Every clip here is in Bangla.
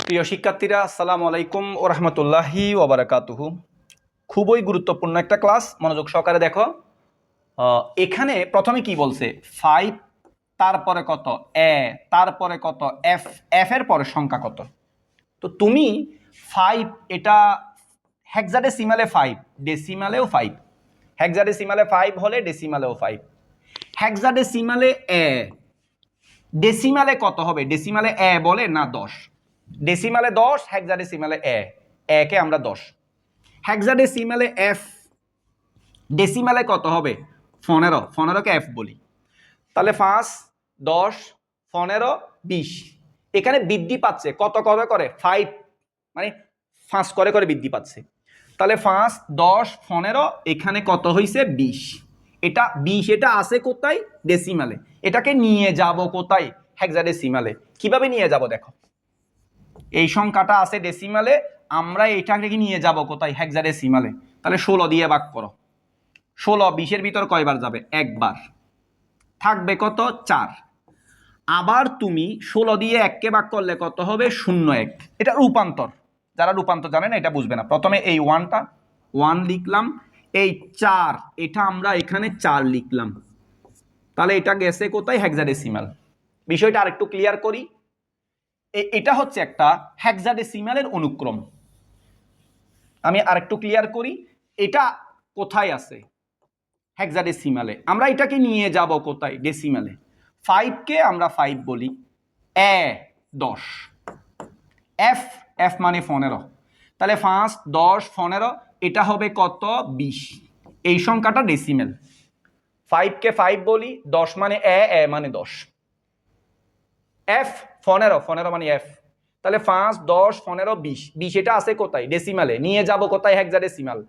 প্রিয় শিক্ষার্থীরা, আসসালামু আলাইকুম ওয়া রাহমাতুল্লাহি ওয়া বারাকাতুহু। খুবই গুরুত্বপূর্ণ একটা ক্লাস, মনোযোগ সহকারে দেখো। এখানে প্রথমে কি বলছে? 5, তারপরে কত এ, তারপরে কত এফ, এফ এর পরের সংখ্যা কত। তো তুমি 5, এটা হেক্সাডেসিমালে 5, ডেসিমালেও 5। হেক্সাডেসিমালে 5 হলে ডেসিমালেও 5। হেক্সাডেসিমালে এ, ডেসিমালে কত হবে? ডেসিমালে এ বলে না 10। ডেসিমালে 10, হেক্সাডেসিমালে এ, একে আমরা 10। হেক্সাডেসিমালে এফ, ডেসিমালে কত হবে? 15, 15কে এফ বলি। তাহলে 5, 10, 15, 20। এখানে বৃদ্ধি পাচ্ছে কত করে করে? 5, মানে 5 করে করে বৃদ্ধি পাচ্ছে। তাহলে 5, 10, 15, এখানে কত হয়েছে? 20। এটা 20, এটা আছে কোথায়? ডেসিমালে। এটাকে নিয়ে যাব কোথায়? হেক্সাডেসিমালে। কিভাবে নিয়ে যাব দেখো। এই সংখ্যাটা আছে ডেসিমালে, আমরা এটাকে নিয়ে যাব কোথায়? হেক্সাডেসিমালে। তাহলে 16 দিয়ে ভাগ করো। 16 20-এর ভিতর কয়বার যাবে? একবার। থাকবে কত? 4। আবার তুমি 16 দিয়ে 1কে ভাগ করলে কত হবে? 01। এটা রূপান্তর, যারা রূপান্তর জানে না এটা বুঝবে না। প্রথমে এই 1টা 1 লিখলাম, এই 4 এটা আমরা এখানে 4 লিখলাম। তাহলে এটা গেছে কোথায়? হেক্সাডেসিমাল। বিষয়টা আরেকটু ক্লিয়ার করি। এটা হচ্ছে একটা হেক্সাডেসিমালের অনুক্রম। আমি আরেকটু ক্লিয়ার করি, এটা কোথায় আছে? হেক্সাডেসিমালে। আমরা এটাকে নিয়ে যাব কোথায়? ডেসিমালে। 5কে আমরা 5 বলি, এ 10, এফ, এফ মানে 15। তাহলে 5, 10, 15, এটা হবে কত? 20। এই সংখ্যাটা ডেসিমেল। 5কে 5 বলি, 10 মানে এ, এ মানে 10, এফ 15, 15 মানে এফ। তাহলে 5, 10, 15, 20, 20 এটা আছে কোথায়? ডেসিমালে। নিয়ে যাব কোথায়? হেক্সাডেসিমাল।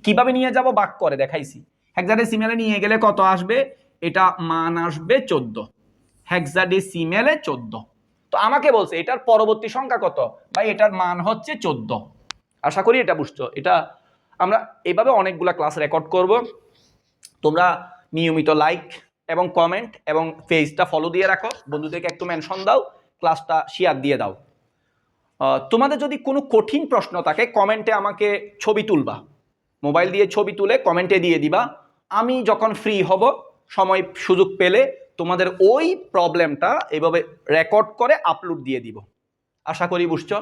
কিভাবে নিয়ে যাব? ভাগ করে দেখাইছি। হেক্সাডেসিমালে নিয়ে গেলে কত আসবে? এটা মান আসবে 14। হেক্সাডেসিমালে 14। তো আমাকে বলছে এটার পরবর্তী সংখ্যা কত? ভাই এটার মান হচ্ছে 14। আশা করি এটা বুঝছো। এটা আমরা এভাবে অনেকগুলা ক্লাস রেকর্ড করব। তোমরা নিয়মিত লাইক এবং কমেন্ট এবং পেজটা ফলো দিয়ে রাখো, বন্ধুদেরকে একটু মেনশন দাও, ক্লাসটা শেয়ার দিয়ে দাও। তোমাদের যদি কোনো কঠিন প্রশ্ন থাকে কমেন্টে আমাকে ছবি তুলবা, মোবাইল দিয়ে ছবি তুলে কমেন্টে দিয়ে দিবা। আমি যখন ফ্রি হব, সময় সুযোগ পেলে তোমাদের ওই প্রবলেমটা এভাবে রেকর্ড করে আপলোড দিয়ে দিব। আশা করি বুঝছো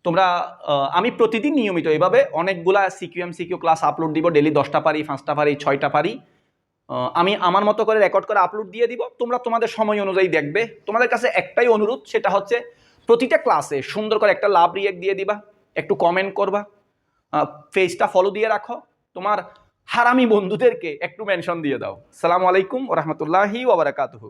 তোমরা। আমি প্রতিদিন নিয়মিত এভাবে অনেকগুলা সিকিউ ক্লাস আপলোড দিব। ডেলি 10টা পারি, 5টা পারি, 6টা পারি। আমি আমার মতো করে রেকর্ড করে আপলোড দিয়ে দিব। তোমরা তোমাদের সময় অনুযায়ী দেখবে। তোমাদের কাছে একটাই অনুরোধ, সেটা হচ্ছে প্রতিটা ক্লাসে সুন্দর করে একটা লাভ রিয়েক্ট দিয়ে দিবা, একটু কমেন্ট করবা, পেজটা ফলো দিয়ে রাখো, তোমার হারামি বন্ধুদেরকে একটু মেনশন দিয়ে দাও। আসসালামু আলাইকুম ওয়া রাহমাতুল্লাহি ওয়া বারাকাতুহু।